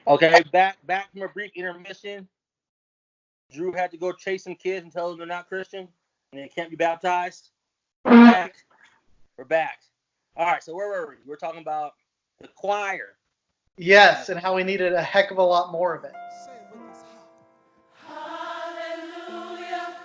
Okay, back from a brief intermission. Drew had to go chase some kids and tell them they're not Christian and they can't be baptized. We're back. We're back. All right, so where were we? We're talking about the choir. Yes, and how we needed a heck of a lot more of it. Say it with us. Hallelujah,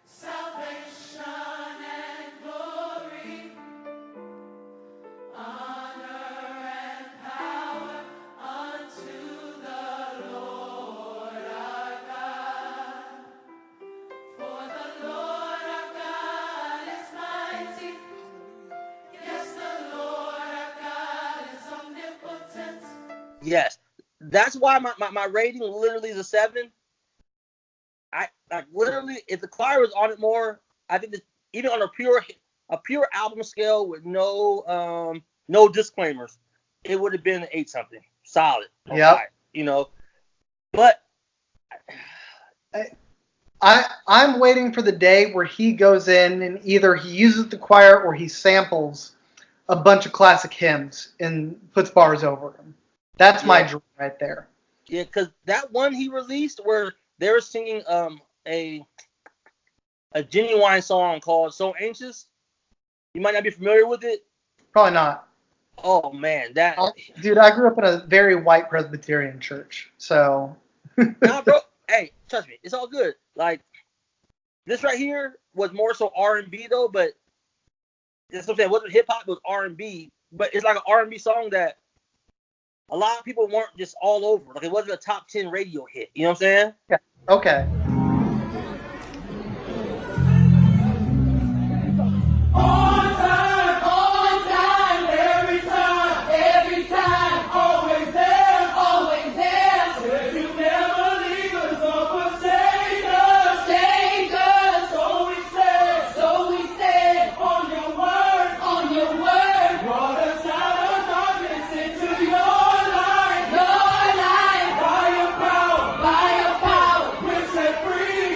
salvation and glory, honor and power unto the Lord our God. For the Lord our God is mighty. Yes, the Lord our God is omnipotent. Yes, that's why my rating literally is a 7. I like literally if the choir was on it more, I think that even on a pure album scale with no disclaimers, it would have been an 8 something solid. Yep. You know, but I'm waiting for the day where he goes in and either he uses the choir or he samples a bunch of classic hymns and puts bars over them. That's my dream right there. yeah, because that one he released where they were singing a genuine song called "So Anxious." You might not be familiar with it. Probably not. Oh man, Dude, I grew up in a very white Presbyterian church, so. nah, bro. Hey, trust me, it's all good. Like this right here was more so R&B though, but that's what I'm saying. It wasn't hip hop, it was R&B, but it's like an R&B song that a lot of people weren't just all over. Like it wasn't a top 10 radio hit. You know what I'm saying? Yeah. Okay. On time, every time, always there. Said you never leave us or forsake us. So we stand on your word. Brought us out of darkness into your light. By your power, we're set free.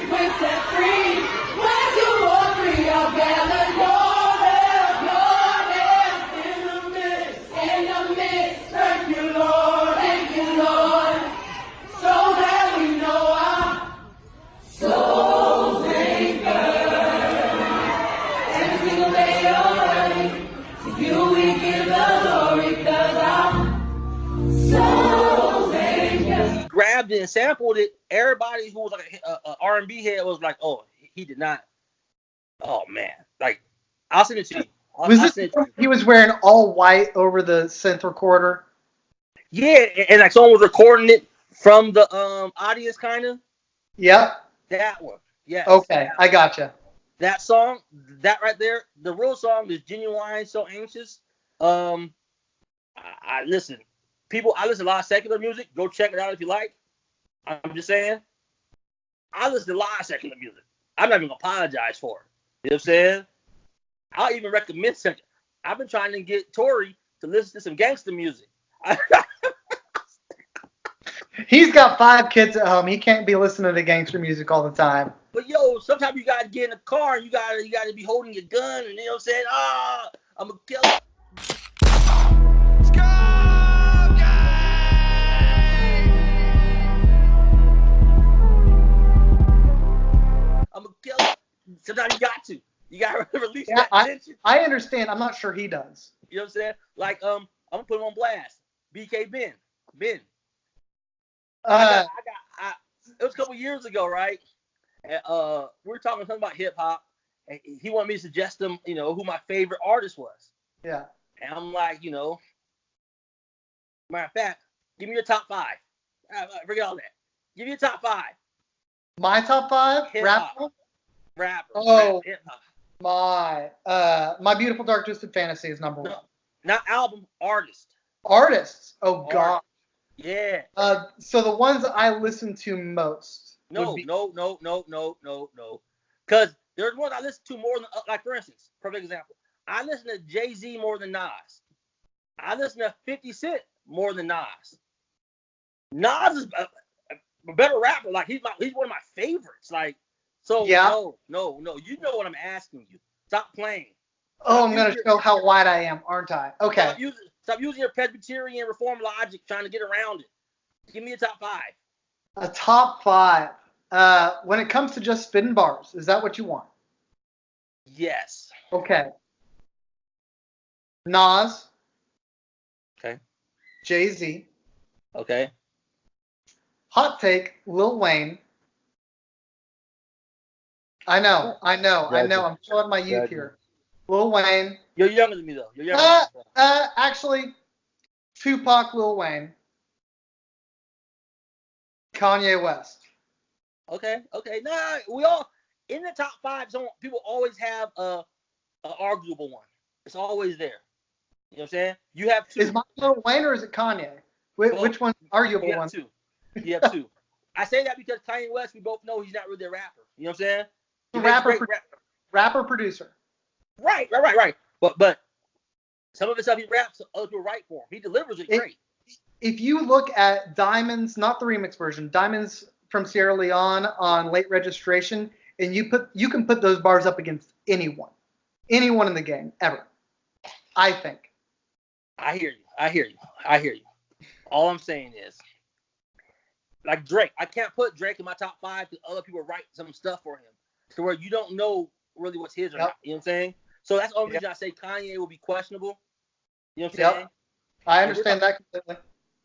Where two or three are gathered, in the midst. Thank you, Lord. So that we know our souls anchored. Every single day you're early. To you we give the glory, 'cause our souls anchored. He grabbed it and sampled it. Everybody who was like a R&B head was like, "Oh, he did not." Oh man, like I'll send it to you. Was this he was wearing all white over the synth recorder? Yeah, and like someone was recording it from the audience, kind of. Yep. That one, yes. Okay, I gotcha. That song, that right there, the real song is "Genuine," "So Anxious." I listen, people. I listen to a lot of secular music. Go check it out if you like. I'm just saying. I listen to a lot of secular music. I'm not even gonna apologize for it. You know what I'm saying? I'll even recommend secular. I've been trying to get Tori to listen to some gangster music. He's got 5 kids at home. He can't be listening to gangster music all the time. But yo, sometimes you gotta get in the car and you gotta be holding your gun and you know what I'm saying? I'm a killer. I'm a killer. Sometimes you got to. You gotta release that tension. I understand. I'm not sure he does. You know what I'm saying? Like I'm gonna put him on blast. BK Ben. It was a couple years ago, right? And, we were talking something about hip hop, and he wanted me to suggest him, who my favorite artist was. Yeah. And I'm like, matter of fact, give me your top 5. Forget all that. Give me your top 5. My top 5? Rapper. Oh, hip-hop. My Beautiful Dark Twisted Fantasy is number 1. Not album, artist. Artists. Oh, God. Yeah. So the ones that I listen to most. No. Because there's ones I listen to more than, like, for instance, perfect example. I listen to Jay-Z more than Nas. I listen to 50 Cent more than Nas. Nas is a better rapper. Like, he's one of my favorites. Like, so, yeah. No. You know what I'm asking you. Stop playing. I'm going to show how white I am, aren't I? Okay. Stop using your Presbyterian reform logic trying to get around it. Give me a top 5. A top 5. When it comes to just spitting bars, is that what you want? Yes. Okay. Nas. Okay. Jay-Z. Okay. Hot take, Lil Wayne. I know. I'm showing my youth here. Lil Wayne. You're younger than me, though. You're younger than me. Actually, Tupac, Lil Wayne. Kanye West. Okay. Nah, we all in the top 5. People always have a arguable one. It's always there. You know what I'm saying? You have 2. Is mine Lil Wayne or is it Kanye? Which one's the arguable You one? have 2. You have 2. I say that because Kanye West, we both know he's not really a rapper. You know what I'm saying? He makes great Rapper producer. Right. But some of the stuff he raps, other people write for him. He delivers it great. If you look at Diamonds, not the remix version, Diamonds from Sierra Leone on Late Registration, and you can put those bars up against anyone in the game ever. I think. I hear you. All I'm saying is, like Drake, I can't put Drake in my top 5 because other people write some stuff for him, to where you don't know really what's his or not. You know what I'm saying? So that's the only reason I say Kanye will be questionable. You know what I'm saying? I understand that completely.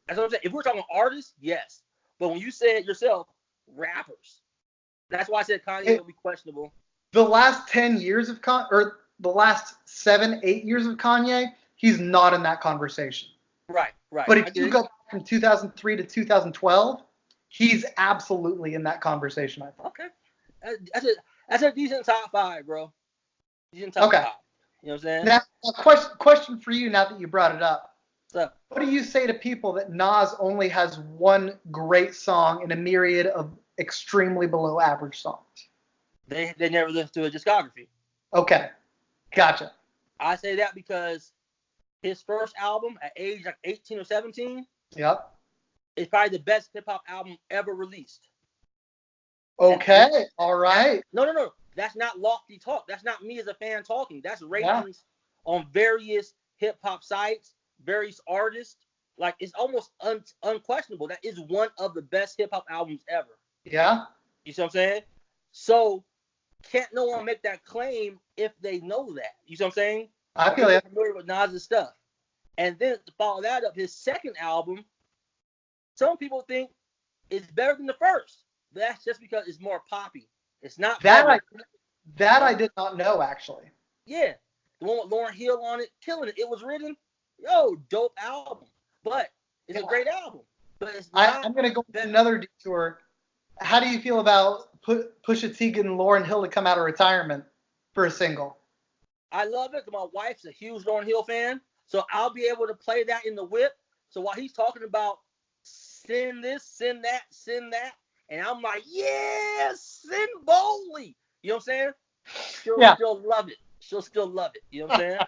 That's what I'm saying. If we're talking artists, yes. But when you said yourself, rappers, that's why I said Kanye will be questionable. The last 10 years of or the last 7, 8 years of Kanye, he's not in that conversation. Right. But if you go back from 2003 to 2012, he's absolutely in that conversation, I think. Okay. That's a decent top 5, bro. Decent top 5. You know what I'm saying? Now, a question for you now that you brought it up. So, what do you say to people that Nas only has one great song in a myriad of extremely below average songs? They never listened to a discography. Okay. Gotcha. I say that because his first album at age like 18 or 17 is probably the best hip-hop album ever released. Okay. All right. No. That's not lofty talk. That's not me as a fan talking. That's ratings on various hip-hop sites, various artists. Like, it's almost unquestionable. That is one of the best hip-hop albums ever. Yeah. You see what I'm saying? So, can't no one make that claim if they know that? You see what I'm saying? I feel you. Familiar with Nas' stuff. And then to follow that up, his second album, some people think it's better than the first. But that's just because it's more poppy. It's not that I did not know, actually. Yeah. The one with Lauryn Hill on it, killing it. It was written, dope album. But it's a great album. But it's not. I'm going to go another detour. How do you feel about Pusha T getting Lauryn Hill to come out of retirement for a single? I love it because my wife's a huge Lauryn Hill fan. So I'll be able to play that in the whip. So while he's talking about send this, send that, and I'm like, yeah, send boldly. You know what I'm saying? She'll still love it. She'll still love it. You know what I'm saying?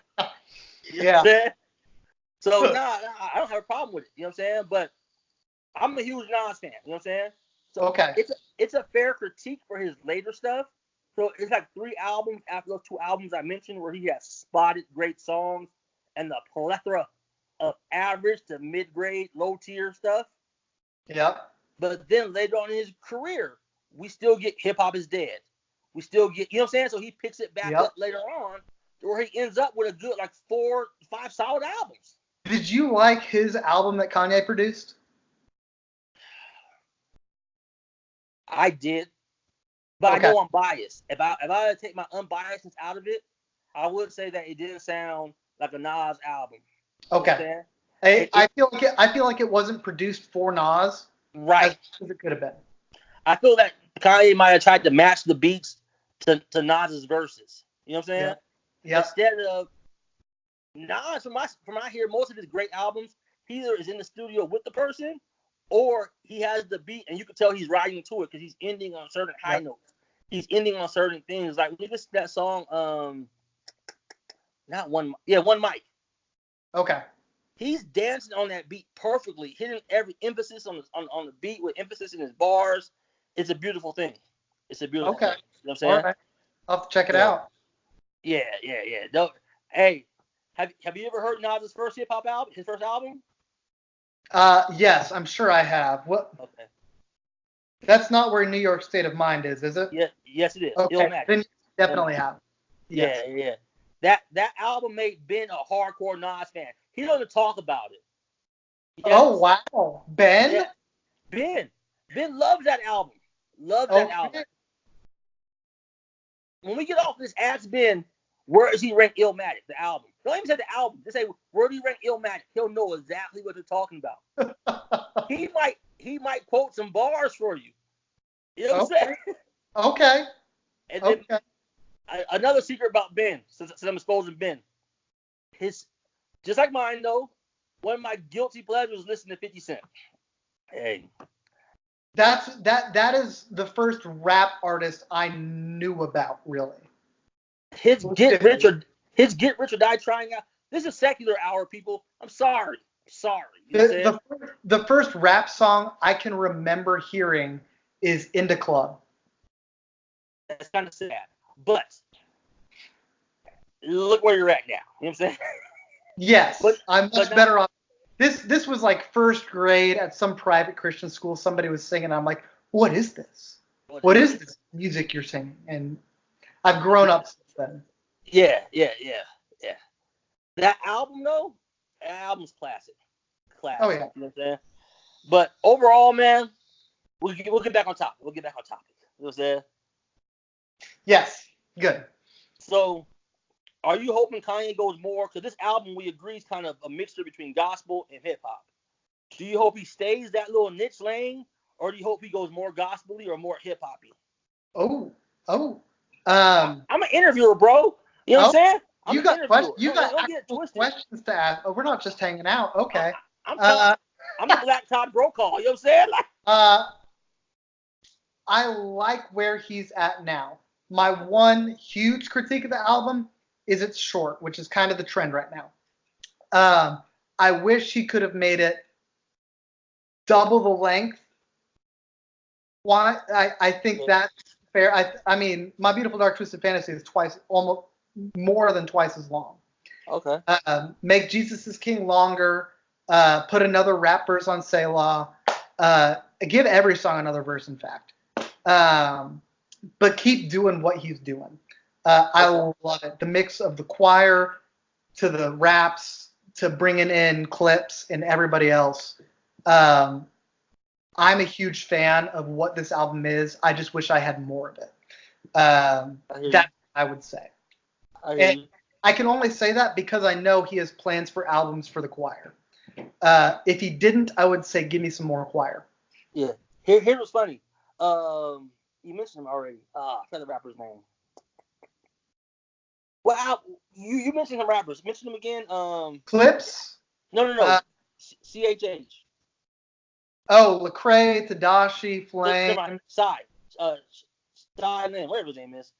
You know what I'm saying? So, I don't have a problem with it. You know what I'm saying? But I'm a huge Nas fan. You know what I'm saying? So it's a fair critique for his later stuff. So it's like 3 albums after those 2 albums I mentioned where he has spotted great songs and the plethora of average to mid-grade, low-tier stuff. Yep. But then later on in his career, we still get Hip Hop Is Dead. We still get, you know what I'm saying? So he picks it back up later on where he ends up with a good, like 4, 5 solid albums. Did you like his album that Kanye produced? I did. But I know I'm biased. If I had to take my unbiasedness out of it, I would say that it didn't sound like a Nas album. Okay. I feel like it wasn't produced for Nas. Right. As it could have been. I feel that Kanye might have tried to match the beats to Nas's verses. You know what I'm saying? Yeah. Instead of Nas, from what I hear, most of his great albums, he either is in the studio with the person or he has the beat and you can tell he's riding to it because he's ending on certain high notes. He's ending on certain things. Like when you listen to that song, One Mic. Okay. He's dancing on that beat perfectly, hitting every emphasis on the beat with emphasis in his bars. It's a beautiful thing. It's a beautiful thing. You know what I'm saying? All right. I'll have to check it out. Yeah. No, hey, have you ever heard Nas' first hip hop album? His first album? Yes, I'm sure I have. What? Okay. That's not where New York State of Mind is it? Yeah, yes it is. Okay, Illmatic. then you definitely have. Yes. Yeah. That album made Ben a hardcore Nas fan. He doesn't talk about it. Oh, wow. Ben? Yeah. Ben loves that album. Loves that album. When we get off this, ask Ben, where does he rank Illmatic, the album? Don't even say the album. Just say, where do you rank Illmatic? He'll know exactly what they're talking about. he might quote some bars for you. You know what I'm saying? Okay. And then another secret about Ben, since I'm exposing Ben. Just like mine though, one of my guilty pleasures is listening to 50 Cent. Hey. That is the first rap artist I knew about, really. His Get Rich or Die Trying out. This is secular hour, people. I'm sorry. The first rap song I can remember hearing is In the Club. That's kind of sad. But look where you're at now. You know what I'm saying? Yes, I'm much better off. This was like first grade at some private Christian school. Somebody was singing. I'm like, what is this? What is this music you're singing? And I've grown up since then. Yeah. That album though, that album's classic. Oh yeah. You know what I'm saying? But overall, man, we'll get back on topic. You know what I'm saying? Yes. Good. So, are you hoping Kanye goes more? Because this album, we agree, is kind of a mixture between gospel and hip hop. Do you hope he stays that little niche lane, or do you hope he goes more gospel-y or more hip hoppy? I'm an interviewer, bro. You know what I'm saying? You got questions to ask. Oh, we're not just hanging out. Okay. I'm a Black Todd Brokaw. You know what I'm saying? I like where he's at now. My one huge critique of the album is it's short, which is kind of the trend right now. I wish he could have made it double the length. Why? I think that's fair. I mean, My Beautiful Dark Twisted Fantasy is almost more than twice as long. Okay. Make Jesus is King longer. Put another rap verse on Selah. Give every song another verse, in fact. But keep doing what he's doing. I love it. The mix of the choir to the raps to bringing in clips and everybody else. I'm a huge fan of what this album is. I just wish I had more of it. That's what I would say. And I can only say that because I know he has plans for albums for the choir. If he didn't, I would say give me some more choir. Yeah. Here's what's funny. You mentioned him already. I forgot the rapper's name. Well, you mentioned some rappers. Mention them again. Clips? No. CHH. Oh, Lecrae, Tadashi, Flame. Psy, whatever his name is.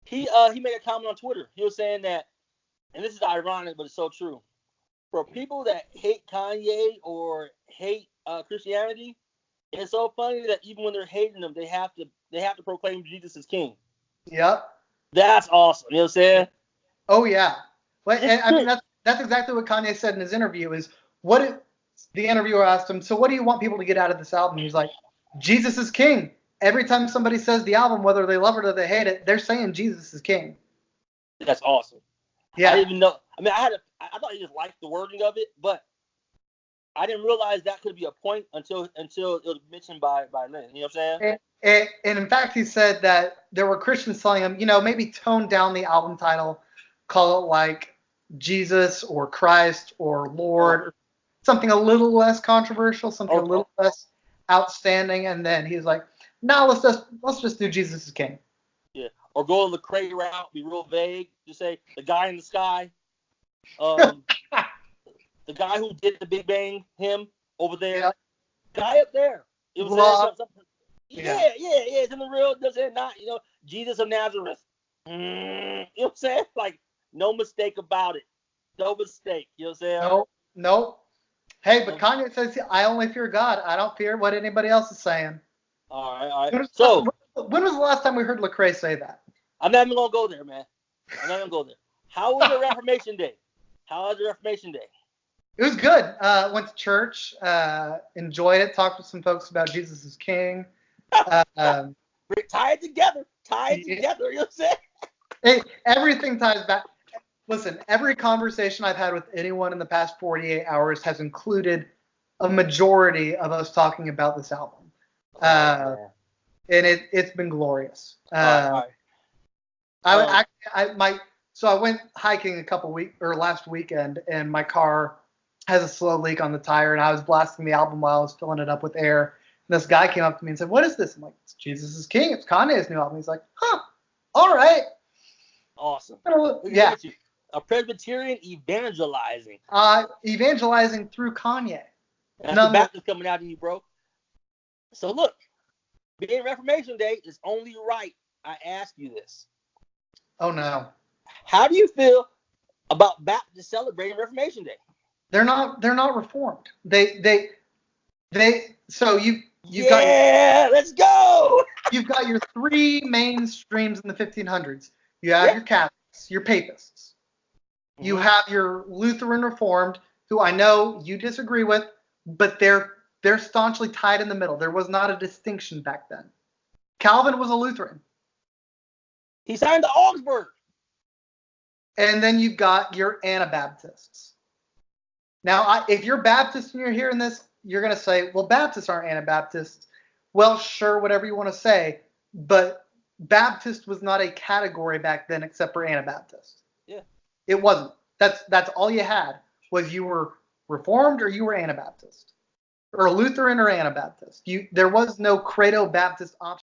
He made a comment on Twitter. He was saying that, and this is ironic, but it's so true. For people that hate Kanye or hate Christianity, it's so funny that even when they're hating them, they have to proclaim Jesus as king. Yep. That's awesome. You know what I'm saying? Oh yeah. But I mean that's exactly what Kanye said in his interview. Is the interviewer asked him, so what do you want people to get out of this album? He's like, Jesus is king. Every time somebody says the album, whether they love it or they hate it, they're saying Jesus is king. That's awesome. Yeah. I didn't even know. I mean, I thought he just liked the wording of it, but I didn't realize that could be a point until it was mentioned by Lynn. You know what I'm saying? And in fact, he said that there were Christians telling him, maybe tone down the album title, call it like Jesus or Christ or Lord, or something a little less controversial, something a little less outstanding. And then he's like, no, let's just do Jesus is king. Yeah. Or go the Lecrae route, be real vague. Just say the guy in the sky. The guy who did the Big Bang hymn over there. Yeah. Guy up there. It was something. Yeah. It's in the real, does it not? Jesus of Nazareth. You know what I'm saying? Like, no mistake about it. No mistake. You know what I'm saying? No. Hey, but Kanye says, I only fear God. I don't fear what anybody else is saying. All right. So, when was the last time we heard Lecrae say that? I'm not even going to go there, man. I'm not going to go there. How was your Reformation Day? It was good. Went to church, enjoyed it, talked with some folks about Jesus is King. Um, Tie it together. Tie it Yeah. together. You know what I'm saying? everything ties back. Listen, every conversation I've had with anyone in the past 48 hours has included a majority of us talking about this album. And it's been glorious. All right. So I went hiking last weekend, and my car has a slow leak on the tire, and I was blasting the album while I was filling it up with air. And this guy came up to me and said, "What is this?" I'm like, "It's Jesus is King. It's Kanye's new album." He's like, "Huh, all right." Awesome. Yeah. Look at you. A Presbyterian evangelizing. Evangelizing through Kanye. That's No, the Baptist coming out of you, bro. So look, being Reformation Day is only right. I ask you this. Oh no. How do you feel about Baptists celebrating Reformation Day? They're not reformed. So you've let's go. you've got your three main streams in the 1500s. You have your Catholics, your Papists. You have your Lutheran Reformed, who I know you disagree with, but they're staunchly tied in the middle. There was not a distinction back then. Calvin was a Lutheran. He signed to Augsburg. And then you've got your Anabaptists. Now, if you're Baptist and you're hearing this, you're going to say, well, Baptists aren't Anabaptists. Well, sure, whatever you want to say, but Baptist was not a category back then except for Anabaptist. Yeah. It wasn't. That's all you had, was you were Reformed or you were Anabaptist, or Lutheran or Anabaptist. There was no Credo Baptist option.